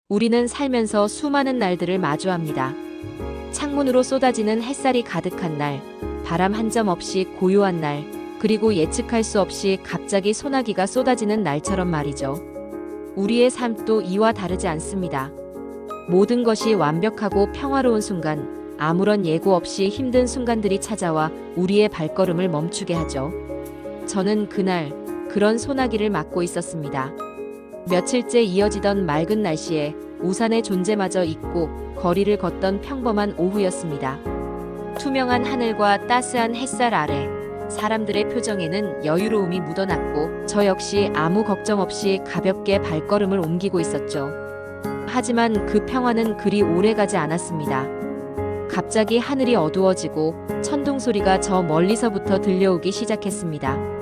우리는 살면서 수많은 날들을 마주합니다. 창문으로 쏟아지는 햇살이 가득한 날, 바람 한 점 없이 고요한 날, 그리고 예측할 수 없이 갑자기 소나기가 쏟아지는 날처럼 말이죠. 우리의 삶도 이와 다르지 않습니다. 모든 것이 완벽하고 평화로운 순간, 아무런 예고 없이 힘든 순간들이 찾아와 우리의 발걸음을 멈추게 하죠. 저는 그날 그런 소나기를 맞고 있었습니다. 며칠째 이어지던 맑은 날씨에 우산의 존재마저 잊고 거리를 걷던 평범한 오후였습니다. 투명한 하늘과 따스한 햇살 아래 사람들의 표정에는 여유로움이 묻어났고 저 역시 아무 걱정 없이 가볍게 발걸음을 옮기고 있었죠. 하지만 그 평화는 그리 오래가지 않았습니다. 갑자기 하늘이 어두워지고 천둥 소리가 저 멀리서부터 들려오기 시작했습니다.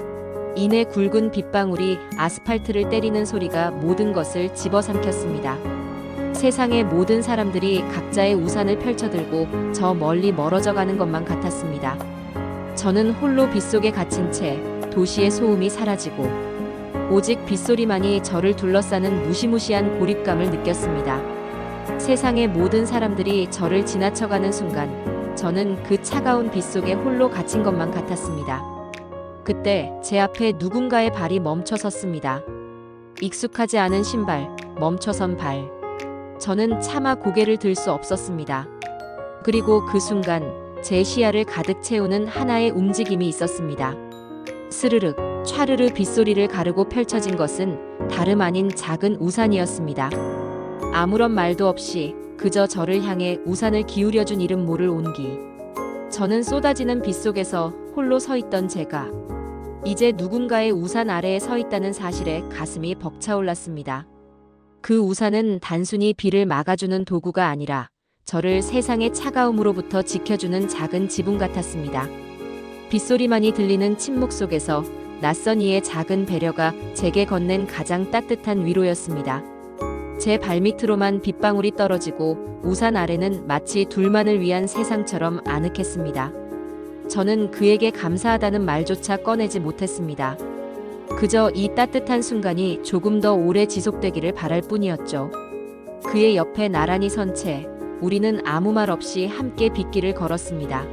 이내 굵은 빗방울이 아스팔트를 때리는 소리가 모든 것을 집어삼켰습니다. 세상의 모든 사람들이 각자의 우산을 펼쳐들고 저 멀리 멀어져 가는 것만 같았습니다. 저는 홀로 빗속에 갇힌 채 도시의 소음이 사라지고 오직 빗소리만이 저를 둘러싸는 무시무시한 고립감을 느꼈습니다. 세상의 모든 사람들이 저를 지나쳐가는 순간 저는 그 차가운 빗속에 홀로 갇힌 것만 같았습니다. 그때 제 앞에 누군가의 발이 멈춰 섰습니다. 익숙하지 않은 신발, 멈춰선 발. 저는 차마 고개를 들 수 없었습니다. 그리고 그 순간 제 시야를 가득 채우는 하나의 움직임이 있었습니다. 스르륵, 촤르르 빗소리를 가르고 펼쳐진 것은 다름 아닌 작은 우산이었습니다. 아무런 말도 없이 그저 저를 향해 우산을 기울여준 이름 모를 온기. 저는 쏟아지는 빗속에서 홀로 서 있던 제가 이제 누군가의 우산 아래에 서 있다는 사실에 가슴이 벅차올랐습니다. 그 우산은 단순히 비를 막아주는 도구가 아니라 저를 세상의 차가움으로부터 지켜주는 작은 지붕 같았습니다. 빗소리만이 들리는 침묵 속에서 낯선 이의 작은 배려가 제게 건넨 가장 따뜻한 위로였습니다. 제 발밑으로만 빗방울이 떨어지고 우산 아래는 마치 둘만을 위한 세상처럼 아늑했습니다. 저는 그에게 감사하다는 말조차 꺼내지 못했습니다. 그저 이 따뜻한 순간이 조금 더 오래 지속되기를 바랄 뿐이었죠. 그의 옆에 나란히 선 채 우리는 아무 말 없이 함께 빗길을 걸었습니다.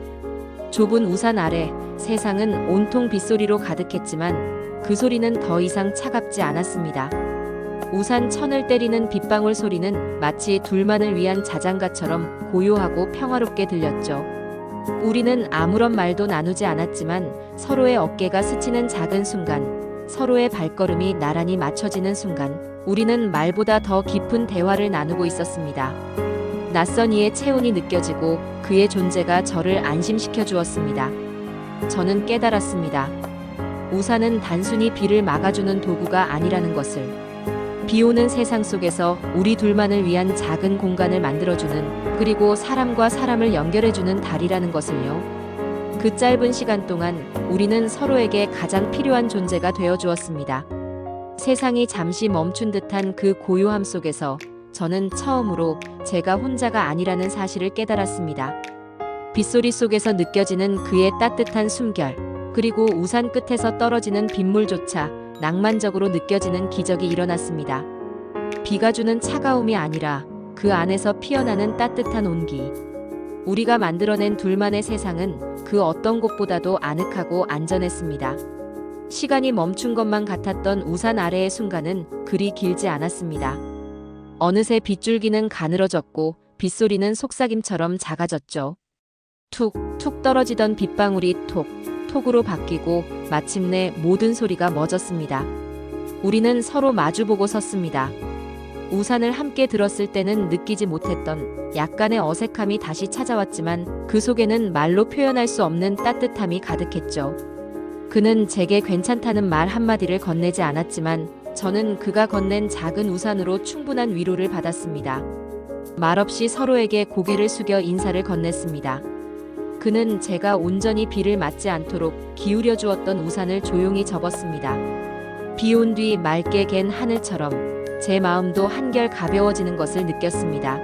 좁은 우산 아래 세상은 온통 빗소리로 가득했지만 그 소리는 더 이상 차갑지 않았습니다. 우산 천을 때리는 빗방울 소리는 마치 둘만을 위한 자장가처럼 고요하고 평화롭게 들렸죠. 우리는 아무런 말도 나누지 않았지만 서로의 어깨가 스치는 작은 순간, 서로의 발걸음이 나란히 맞춰지는 순간, 우리는 말보다 더 깊은 대화를 나누고 있었습니다. 낯선 이의 체온이 느껴지고 그의 존재가 저를 안심시켜 주었습니다. 저는 깨달았습니다. 우산은 단순히 비를 막아주는 도구가 아니라는 것을. 비 오는 세상 속에서 우리 둘만을 위한 작은 공간을 만들어주는, 그리고 사람과 사람을 연결해주는 달이라는 것을요. 그 짧은 시간 동안 우리는 서로에게 가장 필요한 존재가 되어 주었습니다. 세상이 잠시 멈춘 듯한 그 고요함 속에서 저는 처음으로 제가 혼자가 아니라는 사실을 깨달았습니다. 빗소리 속에서 느껴지는 그의 따뜻한 숨결, 그리고 우산 끝에서 떨어지는 빗물조차 낭만적으로 느껴지는 기적이 일어났습니다. 비가 주는 차가움이 아니라 그 안에서 피어나는 따뜻한 온기. 우리가 만들어낸 둘만의 세상은 그 어떤 곳보다도 아늑하고 안전했습니다. 시간이 멈춘 것만 같았던 우산 아래의 순간은 그리 길지 않았습니다. 어느새 빗줄기는 가늘어졌고 빗소리는 속삭임처럼 작아졌죠. 툭, 툭 떨어지던 빗방울이 톡, 톡으로 바뀌고 마침내 모든 소리가 멎었습니다. 우리는 서로 마주보고 섰습니다. 우산을 함께 들었을 때는 느끼지 못했던 약간의 어색함이 다시 찾아왔지만 그 속에는 말로 표현할 수 없는 따뜻함이 가득했죠. 그는 제게 괜찮다는 말 한마디를 건네지 않았지만 저는 그가 건넨 작은 우산으로 충분한 위로를 받았습니다. 말없이 서로에게 고개를 숙여 인사를 건넸습니다. 그는 제가 온전히 비를 맞지 않도록 기울여 주었던 우산을 조용히 접었습니다. 비 온 뒤 맑게 갠 하늘처럼 제 마음도 한결 가벼워지는 것을 느꼈습니다.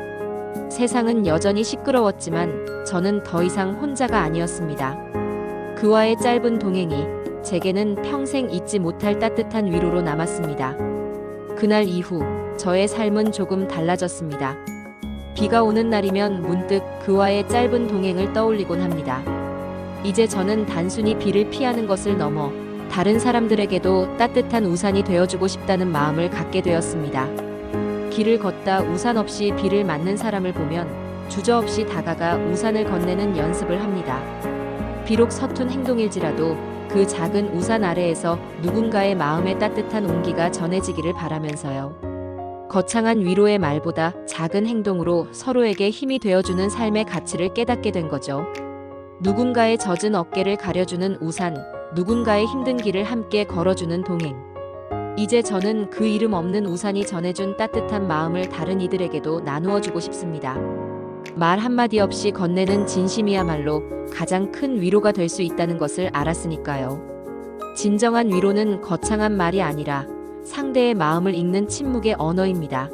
세상은 여전히 시끄러웠지만 저는 더 이상 혼자가 아니었습니다. 그와의 짧은 동행이 제게는 평생 잊지 못할 따뜻한 위로로 남았습니다. 그날 이후 저의 삶은 조금 달라졌습니다. 비가 오는 날이면 문득 그와의 짧은 동행을 떠올리곤 합니다. 이제 저는 단순히 비를 피하는 것을 넘어 다른 사람들에게도 따뜻한 우산이 되어주고 싶다는 마음을 갖게 되었습니다. 길을 걷다 우산 없이 비를 맞는 사람을 보면 주저없이 다가가 우산을 건네는 연습을 합니다. 비록 서툰 행동일지라도 그 작은 우산 아래에서 누군가의 마음에 따뜻한 온기가 전해지기를 바라면서요. 거창한 위로의 말보다 작은 행동으로 서로에게 힘이 되어주는 삶의 가치를 깨닫게 된 거죠. 누군가의 젖은 어깨를 가려주는 우산, 누군가의 힘든 길을 함께 걸어주는 동행. 이제 저는 그 이름 없는 우산이 전해준 따뜻한 마음을 다른 이들에게도 나누어주고 싶습니다. 말 한마디 없이 건네는 진심이야말로 가장 큰 위로가 될 수 있다는 것을 알았으니까요. 진정한 위로는 거창한 말이 아니라 상대의 마음을 읽는 침묵의 언어입니다.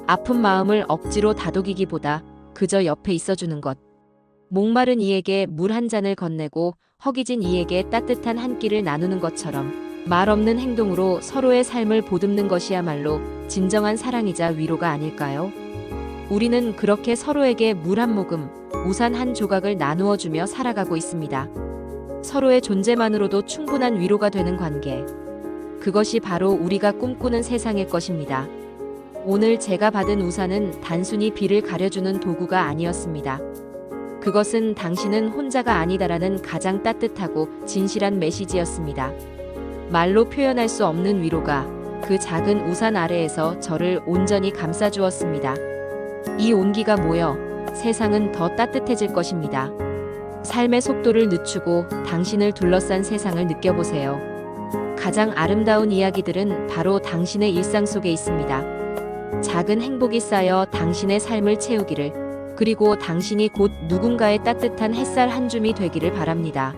아픈 마음을 억지로 다독이기보다 그저 옆에 있어주는 것. 목마른 이에게 물 한 잔을 건네고 허기진 이에게 따뜻한 한 끼를 나누는 것처럼 말 없는 행동으로 서로의 삶을 보듬는 것이야말로 진정한 사랑이자 위로가 아닐까요? 우리는 그렇게 서로에게 물 한 모금, 우산 한 조각을 나누어 주며 살아가고 있습니다. 서로의 존재만으로도 충분한 위로가 되는 관계. 그것이 바로 우리가 꿈꾸는 세상일 것입니다. 오늘 제가 받은 우산은 단순히 비를 가려주는 도구가 아니었습니다. 그것은 당신은 혼자가 아니다라는 가장 따뜻하고 진실한 메시지였습니다. 말로 표현할 수 없는 위로가 그 작은 우산 아래에서 저를 온전히 감싸주었습니다. 이 온기가 모여 세상은 더 따뜻해질 것입니다. 삶의 속도를 늦추고 당신을 둘러싼 세상을 느껴보세요. 가장 아름다운 이야기들은 바로 당신의 일상 속에 있습니다. 작은 행복이 쌓여 당신의 삶을 채우기를, 그리고 당신이 곧 누군가의 따뜻한 햇살 한 줌이 되기를 바랍니다.